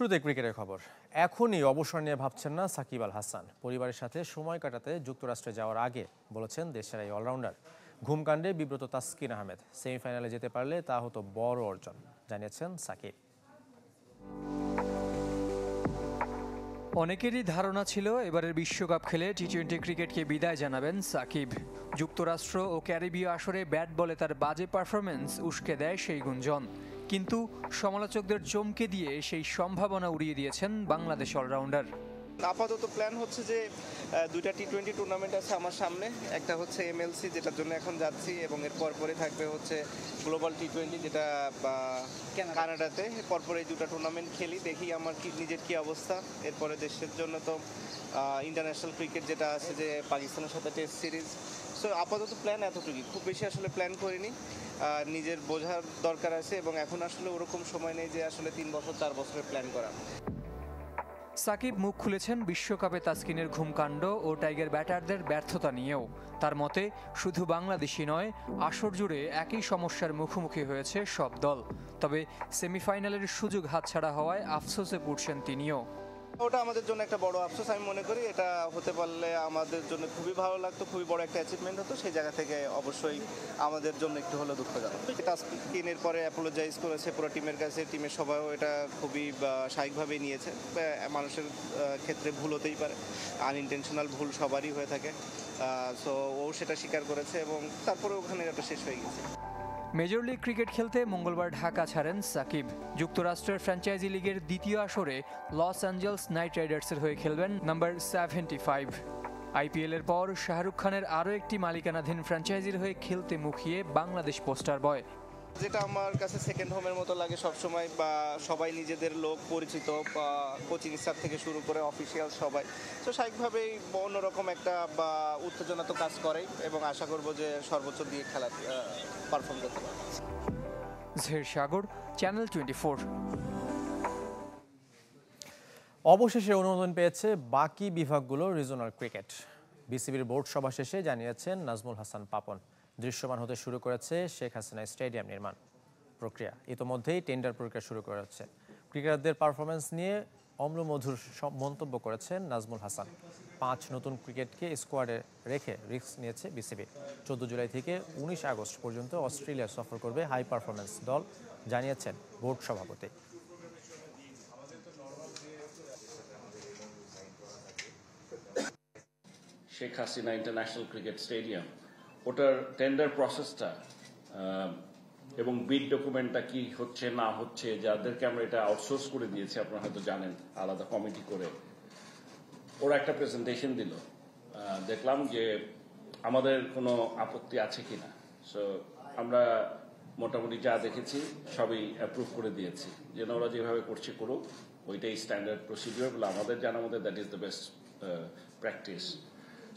শুরুতে ক্রিকেটের খবর। এখনই অবসর নিয়ে ভাবছেন না সাকিব আল হাসান। পরিবারের সাথে সময় কাটাতে যুক্তরাষ্ট্রে যাওয়ার আগে বলেছেন দেশের এই অলরাউন্ডার। ঘুমকাণ্ডে বিব্রত তাসকিন আহমেদ। সেমিফাইনালে যেতে পারলে তা হতো বড় অর্জন, জানিয়েছেন সাকিব। অনেকেরই ধারণা ছিল এবারের বিশ্বকাপ খেলে টি-20 ক্রিকেটকে বিদায় জানাবেন সাকিব। যুক্তরাষ্ট্র ও ক্যারিবীয় আসরে ব্যাট বলে তার বাজে পারফরমেন্স উস্কে দেয় সেই গুঞ্জন। কিন্তু সমালোচকদের চমকে দিয়ে সেই সম্ভাবনা উড়িয়ে দিয়েছেন বাংলাদেশ অলরাউন্ডার। আপাতত প্ল্যান হচ্ছে যে দুইটা টি-20 টুর্নামেন্ট আছে আমার সামনে। একটা হচ্ছে এমএলসি, যেটার জন্য এখন যাচ্ছি, এবং এর পরে থাকবে হচ্ছে গ্লোবাল টি-20, যেটা কানাডাতে। পরপর এই দুটো টুর্নামেন্ট খেলি, দেখি আমার নিজের কি অবস্থা। এরপরে দেশের জন্য তো ইন্টারন্যাশনাল ক্রিকেট যেটা আছে, যে পাকিস্তানের সাথে টেস্ট সিরিজ। সো আপাতত প্ল্যান এতটুকুই, খুব বেশি আসলে প্ল্যান করিনি। নিজের বোঝার দরকার আছে, এবং এখন আসলে ওরকম সময় নেই যে আসলে 3 বছর 4 বছরের প্ল্যান করা। সাকিব মুখ খুলেছেন বিশ্বকাপে তাসকিনের ঘুমকাণ্ড ও টাইগার ব্যাটারদের ব্যর্থতা নিয়েও। তার মতে শুধু বাংলাদেশই নয়, আসর জুড়ে একই সমস্যার মুখোমুখি হয়েছে সব দল। তবে সেমিফাইনালের সুযোগ হাতছাড়া হওয়ায় আফসোসে পড়ছেন তিনিও। ওটা আমাদের জন্য একটা বড় আফসোস। আমি মনে করি এটা হতে পারলে আমাদের জন্য খুবই ভালো লাগতো, খুবই বড় একটা অ্যাচিভমেন্ট হতো। সেই জায়গা থেকে অবশ্যই আমাদের জন্য একটু হলেও দুঃখজনক। তাসকিনের পরে অ্যাপোলোজাইজ করেছে পুরো টিমের কাছে, টিমের সবাইও এটা খুবই স্বাভাবিকভাবেই নিয়েছে। মানুষের ক্ষেত্রে ভুল হতেই পারে, আনইনটেনশনাল ভুল সবারই হয়ে থাকে। সো ও সেটা স্বীকার করেছে, এবং তারপরে ওখানে এটা শেষ হয়ে গেছে। মেজর লিগ ক্রিকেট খেলতে মঙ্গলবার ঢাকা ছাড়েন সাকিব। যুক্তরাষ্ট্রের ফ্র্যাঞ্চাইজি লিগের দ্বিতীয় আসরে লস অ্যাঞ্জেলস নাইট রাইডার্সের হয়ে খেলবেন নাম্বার 75। আইপিএলের পর শাহরুখ খানের আরও একটি মালিকানাধীন ফ্র্যাঞ্চাইজির হয়ে খেলতে মুখিয়ে বাংলাদেশ পোস্টার বয়। যেটা আমার কাছে সেকেন্ড হোমের মতো লাগে সবসময়, বা সবাই নিজেদের লোক পরিচিত, বা কোচিং স্টাফ থেকে শুরু করে অফিসিয়াল সবাই। তো স্বাভাবিকভাবেই অন্যরকম একটা বা উত্তেজনা তো কাজ করেই, এবং আশা করব যে সর্বোচ্চ দিয়ে খেলা পারফর্ম করতে পারবো। জহির সাগর, চ্যানেল 24। অবশেষে অনুমোদন পেয়েছে বাকি বিভাগগুলোর রিজনাল ক্রিকেট। বিসিবির বোর্ড সভা শেষে জানিয়েছেন নাজমুল হাসান পাপন। দৃশ্যমান হতে শুরু করেছে শেখ হাসিনা স্টেডিয়াম নির্মাণ প্রক্রিয়া। ইতোমধ্যেই টেন্ডার প্রক্রিয়া শুরু করা হচ্ছে। ক্রিকেটারদের পারফরমেন্স নিয়ে অম্লমধুর মন্তব্য করেছেন নাজমুল হাসান। 5 নতুন ক্রিকেটকে স্কোয়াডে রেখে রিস্ক নিয়েছে বিসিবি। 14 জুলাই থেকে 19 আগস্ট পর্যন্ত অস্ট্রেলিয়া সফর করবে হাই পারফরমেন্স দল, জানিয়েছেন বোর্ড সভাপতি। Sheikh Hasina international cricket stadium, ওটার টেন্ডার প্রসেসটা এবং বিড ডকুমেন্টটা কি হচ্ছে না হচ্ছে, যাদেরকে আমরা এটা আউটসোর্স করে দিয়েছি, আপনারা হয়তো জানেন, আলাদা কমিটি করে ওরা একটা প্রেজেন্টেশন দিল। দেখলাম যে আমাদের কোনো আপত্তি আছে কিনা। সো আমরা মোটামুটি যা দেখেছি সবই অ্যাপ্রুভ করে দিয়েছি, যেন ওরা যেভাবে করছে করুক, ওইটাই স্ট্যান্ডার্ড প্রসিডিওর বলে আমাদের জানা মধ্যে that is the best practice.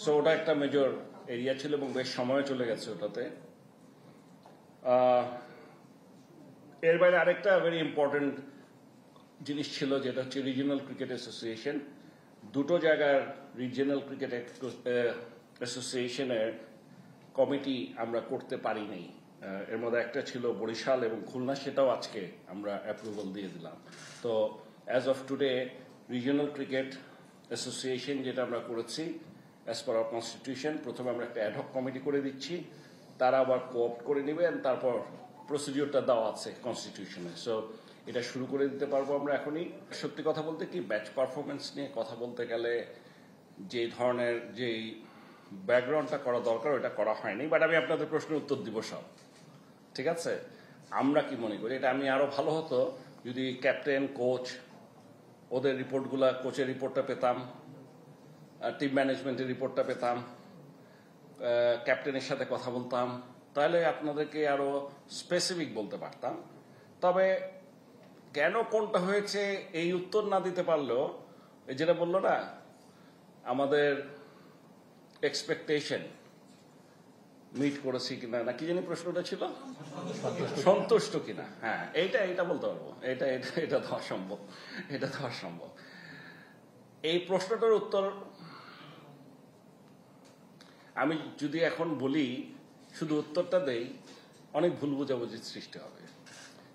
So ওটা একটা মেজর এরিয়া ছিল, এবং বেশ সময় চলে গেছে ওটাতে। এর বাইরে আরেকটা ভেরি ইম্পর্টেন্ট জিনিস ছিল, যেটা হচ্ছে রিজিওনাল ক্রিকেট অ্যাসোসিয়েশন। দুটো জায়গার রিজিওনাল ক্রিকেট অ্যাসোসিয়েশনের কমিটি আমরা করতে পারিনি। এর মধ্যে একটা ছিল বরিশাল এবং খুলনা, সেটাও আজকে আমরা অ্যাপ্রুভাল দিয়ে দিলাম। তো as of today regional cricket association যেটা আমরা করেছি অ্যাজ পার আওয়ার কনস্টিটিউশন, প্রথমে আমরা একটা অ্যাডহক কমিটি করে দিচ্ছি, তারা আবার কোঅপ্ট করে নেবেন, তারপর প্রসিডিওরটা দেওয়া আছে কনস্টিটিউশনে। সো এটা শুরু করে দিতে পারবো আমরা এখনই। সত্যি কথা বলতে কি, ব্যাচ পারফরমেন্স নিয়ে কথা বলতে গেলে যে ধরনের যেই ব্যাকগ্রাউন্ডটা করা দরকার ওটা করা হয়নি। বাট আমি আপনাদের প্রশ্নের উত্তর দিব সব, ঠিক আছে? আমরা কি মনে করি, এটা আমি আরো ভালো হতো যদি ক্যাপ্টেন, কোচ, ওদের রিপোর্টগুলা, কোচের রিপোর্টটা পেতাম, টিম ম্যানেজমেন্টের রিপোর্টটা পেতাম, ক্যাপ্টেনের সাথে কথা বলতাম, তাহলে আপনাদেরকে আরো স্পেসিফিক বলতে পারতাম। তবে কেন কোনটা হয়েছে এই উত্তর না দিতে পারলেও, যেটা বললো না, আমাদের এক্সপেকটেশন মিট করেছি কিনা, না কি জানি প্রশ্নটা ছিল, সন্তুষ্ট কিনা। হ্যাঁ, এইটা বলতে পারবো, এটা দেওয়া সম্ভব, এটা দেওয়া সম্ভব। এই প্রশ্নটার উত্তর আমি যদি এখন বলি, শুধু উত্তরটা দেই, অনেক ভুল বোঝাবুঝির সৃষ্টি হবে।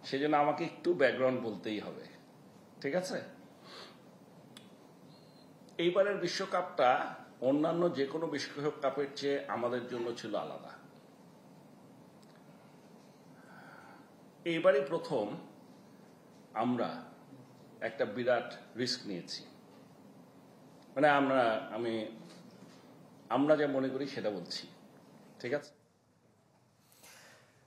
সেজন্য আমাকে একটু ব্যাকগ্রাউন্ড বলতেই হবে, ঠিক আছে? এইবারের বিশ্বকাপটা অন্যান্য যে কোনো বিশ্বকাপের চেয়ে আমাদের জন্য ছিল আলাদা। এইবারই প্রথম আমরা একটা বিরাট রিস্ক নিয়েছি। মানে আমরা যা মনে করি সেটা বলছি, ঠিক আছে।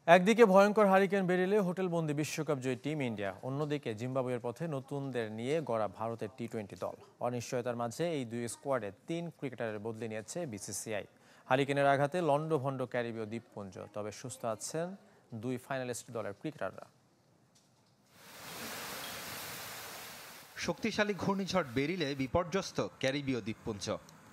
একদিকে ভয়ঙ্কর হারিকেন বেরিলে হোটেলবন্দি বিশ্বকাপ জয়ী টিম ইন্ডিয়া, অন্যদিকে জিম্বাবুয়ের পথে নতুনদের নিয়ে গড়া ভারতের টি-20 দল। অনিশ্চয়তার মাঝে এই দুই স্কোয়াডে 3 ক্রিকেটারের বদলি নিয়েছে বিসিসিআই। হারিকেনের আঘাতে লন্ডভন্ড ক্যারিবীয় দ্বীপপুঞ্জ, তবে সুস্থ আছেন 2 ফাইনালিস্ট দলের ক্রিকেটাররা। শক্তিশালী ঘূর্ণিঝড় বেরিলে বিপর্যস্ত ক্যারিবীয় দ্বীপপুঞ্জ।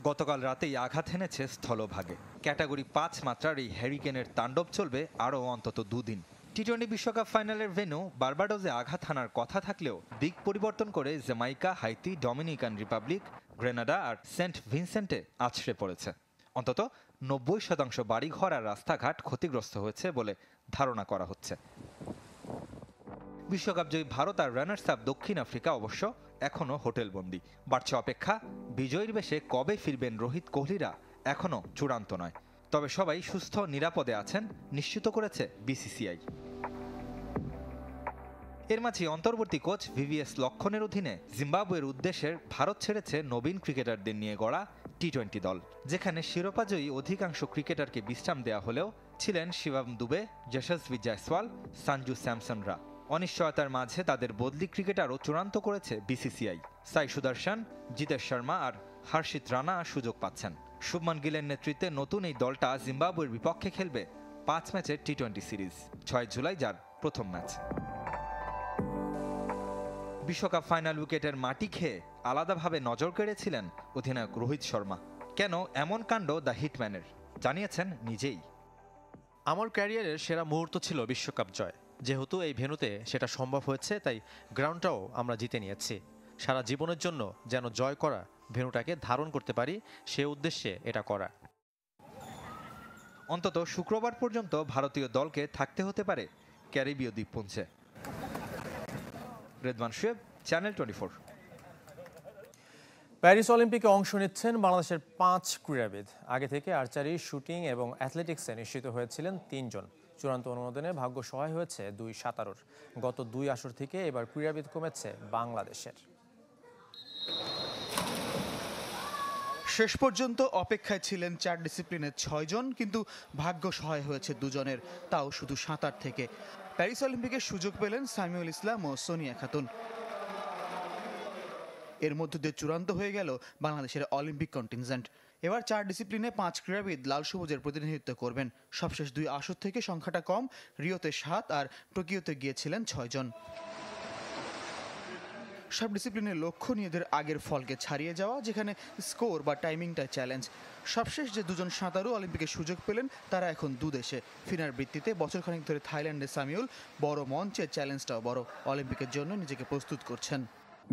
গতকাল রাতেই আঘাত হেনেছে স্থলভাগে। ক্যাটাগরি 5 মাত্রার এই হ্যারিকেনের তাণ্ডব চলবে আরও অন্তত 2 দিন। টি-20 বিশ্বকাপ ফাইনালের ভেন্যু বার্বাডোসে আঘাত হানার কথা থাকলেও দিক পরিবর্তন করে Jamaica, Haiti, Dominican Republic, Grenada আর সেন্ট ভিনসেন্টে আছড়ে পড়েছে। অন্তত 90% বাড়িঘর আর রাস্তাঘাট ক্ষতিগ্রস্ত হয়েছে বলে ধারণা করা হচ্ছে। বিশ্বকাপজয়ী ভারত আর রানার্স আপ দক্ষিণ আফ্রিকা অবশ্য এখনও হোটেলবন্দি। বাড়ছে অপেক্ষা, বিজয়ীর বেশে কবে ফিরবেন রোহিত কোহলিরা এখনও চূড়ান্ত নয়। তবে সবাই সুস্থ নিরাপদে আছেন নিশ্চিত করেছে বিসিসিআই। এর মাঝে অন্তর্বর্তী কোচ ভিভিএস লক্ষণের অধীনে জিম্বাবুয়ের উদ্দেশ্যে ভারত ছেড়েছে নবীন ক্রিকেটারদের নিয়ে গড়া টি-20 দল, যেখানে শিরোপাজয়ী অধিকাংশ ক্রিকেটারকে বিশ্রাম দেওয়া হলেও ছিলেন শিবম দুবে, যশস্বী জয়সওয়াল, সঞ্জু স্যামসনরা। অনিশ্চয়তার মাঝে তাদের বদলি ক্রিকেটারও চূড়ান্ত করেছে বিসিসিআই। সাই সুদর্শন, জিতেশ শর্মা আর হর্ষিত রানা সুযোগ পাচ্ছেন। শুভমান গিলের নেতৃত্বে নতুন এই দলটা জিম্বাবুয়ের বিপক্ষে খেলবে 5 ম্যাচের টি-20 সিরিজ। 6 জুলাই যার প্রথম ম্যাচ। বিশ্বকাপ ফাইনাল উইকেটের মাটি খেয়ে আলাদাভাবে নজর কেড়েছিলেন অধিনায়ক রোহিত শর্মা। কেন এমন কাণ্ড দ্য হিটম্যানের, জানিয়েছেন নিজেই। আমার ক্যারিয়ারের সেরা মুহূর্ত ছিল বিশ্বকাপ জয়। যেহেতু এই ভেন্যুতে সেটা সম্ভব হয়েছে, তাই গ্রাউন্ডটাও আমরা জিতে নিয়েছি। সারা জীবনের জন্য যেন জয় করা ভেন্যুটাকে ধারণ করতে পারি, সে উদ্দেশ্যে এটা করা। অন্তত শুক্রবার পর্যন্ত ভারতীয় দলকে থাকতে হতে পারে ক্যারিবীয় দ্বীপপুঞ্জে। রেদওয়ান শুয়েব, চ্যানেল 24। প্যারিস অলিম্পিকে অংশ নিচ্ছেন বাংলাদেশের 5 ক্রীড়াবিদ। আগে থেকে আর্চারি, শুটিং এবং অ্যাথলেটিক্সে নিশ্চিত হয়েছিলেন 3 জন। চূড়ান্ত অনুমোদনে ভাগ্য সহায় হয়েছে 2 সাঁতারুর। গত 2 আসর থেকে এবার ক্রীড়াবিদ কমেছে বাংলাদেশের। শেষ পর্যন্ত অপেক্ষায় ছিলেন 4 ডিসিপ্লিনের 6 জন, কিন্তু ভাগ্য সহায় হয়েছে 2 জনের, তাও শুধু সাঁতার থেকে। প্যারিস অলিম্পিকের সুযোগ পেলেন সামিউল ইসলাম ও সোনিয়া খাতুন। এর মধ্য দিয়ে চূড়ান্ত হয়ে গেল বাংলাদেশের অলিম্পিক কন্টিনজেন্ট। এবার 4 ডিসিপ্লিনে 5 ক্রীড়াবিদ লাল সবুজের প্রতিনিধিত্ব করবেন। সবশেষ 2 আসর থেকে সংখ্যাটা কম, রিওতে 7 আর টোকিওতে গিয়েছিলেন 6 জন। সব ডিসিপ্লিনের লক্ষ্য নিজেদের আগের ফলকে ছাড়িয়ে যাওয়া, যেখানে স্কোর বা টাইমিংটা চ্যালেঞ্জ। সবশেষ যে 2 জন সাঁতারু অলিম্পিকে সুযোগ পেলেন তারা এখন 2 দেশে। ফিনার বৃত্তিতে বছরখানেক ধরে থাইল্যান্ডে সামিউল, বড় মঞ্চে চ্যালেঞ্জটাও বড়। অলিম্পিকের জন্য নিজেকে প্রস্তুত করছেন।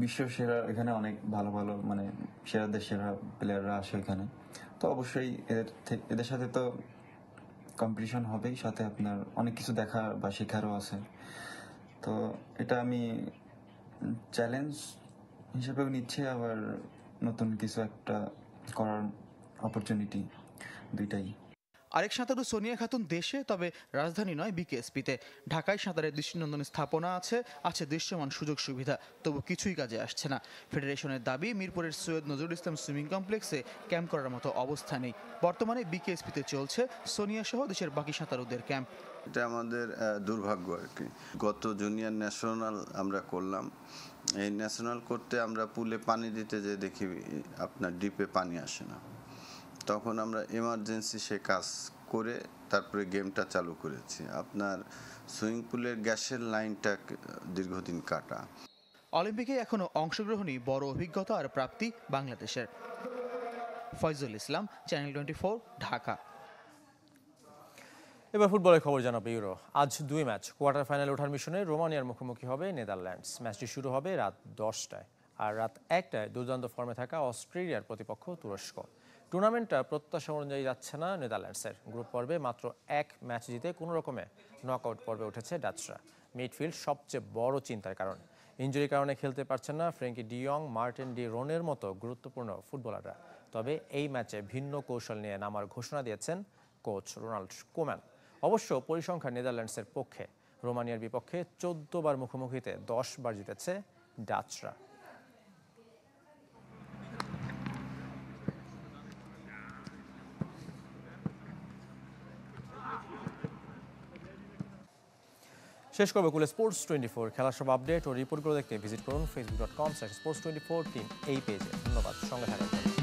বিশ্ব সেরা, এখানে অনেক ভালো ভালো মানে সেরাদের সেরা প্লেয়াররা আসে এখানে, তো অবশ্যই এদের সাথে তো কম্পিটিশন হবেই, সাথে আপনার অনেক কিছু দেখার বা শেখারও আছে। তো এটা আমি চ্যালেঞ্জ হিসেবেও নিচ্ছে, আবার নতুন কিছু একটা করার অপরচুনিটি, দুইটাই। আরেক সাঁতারু সোনিয়া খাতুন দেশে, তবে রাজধানী নয়, বিকেএসপিতে। ঢাকায় সাঁতারের দৃষ্টিনন্দন স্থাপনা আছে দৃশ্যমান সুযোগ সুবিধা, তবু কিছুই কাজে আসছে না। ফেডারেশনের দাবি, মিরপুরের সৈয়দ নজরুল ইসলাম সুইমিং কমপ্লেক্সে ক্যাম্প করার মতো অবস্থা নেই। বর্তমানে বিকেএসপিতে চলছে সোনিয়া সহ দেশের বাকি সাঁতারুদের ক্যাম্প। এটা আমাদের দুর্ভাগ্য আর কি। গত জুনিয়র ন্যাশনাল আমরা করলাম, এই ন্যাশনাল করতে আমরা পুলে পানি দিতে যে দেখি আপনার ডিপে পানি আসে না। তখন আমরা এমার্জেন্সি সে কাজ করে তারপরে গেমটা চালু করেছি। আপনার সুইমিং পুলের গ্যাসের লাইনটা দীর্ঘদিন কাটা। অলিম্পিকে এখনো অংশগ্রহণই বড় অভিজ্ঞতা আর প্রাপ্তি বাংলাদেশের। ফয়জুল ইসলাম, চ্যানেল 24, ঢাকা। এবার ফুটবলের খবর জানাবে ইউরো। আজ 2 ম্যাচ। কোয়ার্টার ফাইনালে ওঠার মিশনে রোমানিয়ার মুখোমুখি হবে নেদারল্যান্ডস। ম্যাচটি শুরু হবে রাত 10টায়, আর রাত 1টায় দুর্দান্ত ফর্মে থাকা অস্ট্রেলিয়ার প্রতিপক্ষ তুরস্ক। টুর্নামেন্টটা প্রত্যাশা অনুযায়ী যাচ্ছে না নেদারল্যান্ডসের। গ্রুপ পর্বে মাত্র 1 ম্যাচ জিতে কোনো রকমে নকআউট পর্বে উঠেছে ডাচরা। মিডফিল্ড সবচেয়ে বড় চিন্তার কারণ। ইনজুরির কারণে খেলতে পারছেন না ফ্র্যাঙ্কি ডিয়ং, মার্টিন ডি রোনের মতো গুরুত্বপূর্ণ ফুটবলাররা। তবে এই ম্যাচে ভিন্ন কৌশল নিয়ে নামার ঘোষণা দিয়েছেন কোচ রোনাল্ড কোম্যান। অবশ্য পরিসংখ্যান নেদারল্যান্ডসের পক্ষে। রোমানিয়ার বিপক্ষে 14 বার মুখোমুখিতে 10 বার জিতেছে ডাচরা। শেষ করবো কুলে স্পোর্টস 24। খেলার সব আপডেট ও রিপোর্টগুলো দেখতে ভিজিট করুন facebook.com/sports24 টিম এই পেজে। ধন্যবাদ সঙ্গে থাকার জন্য।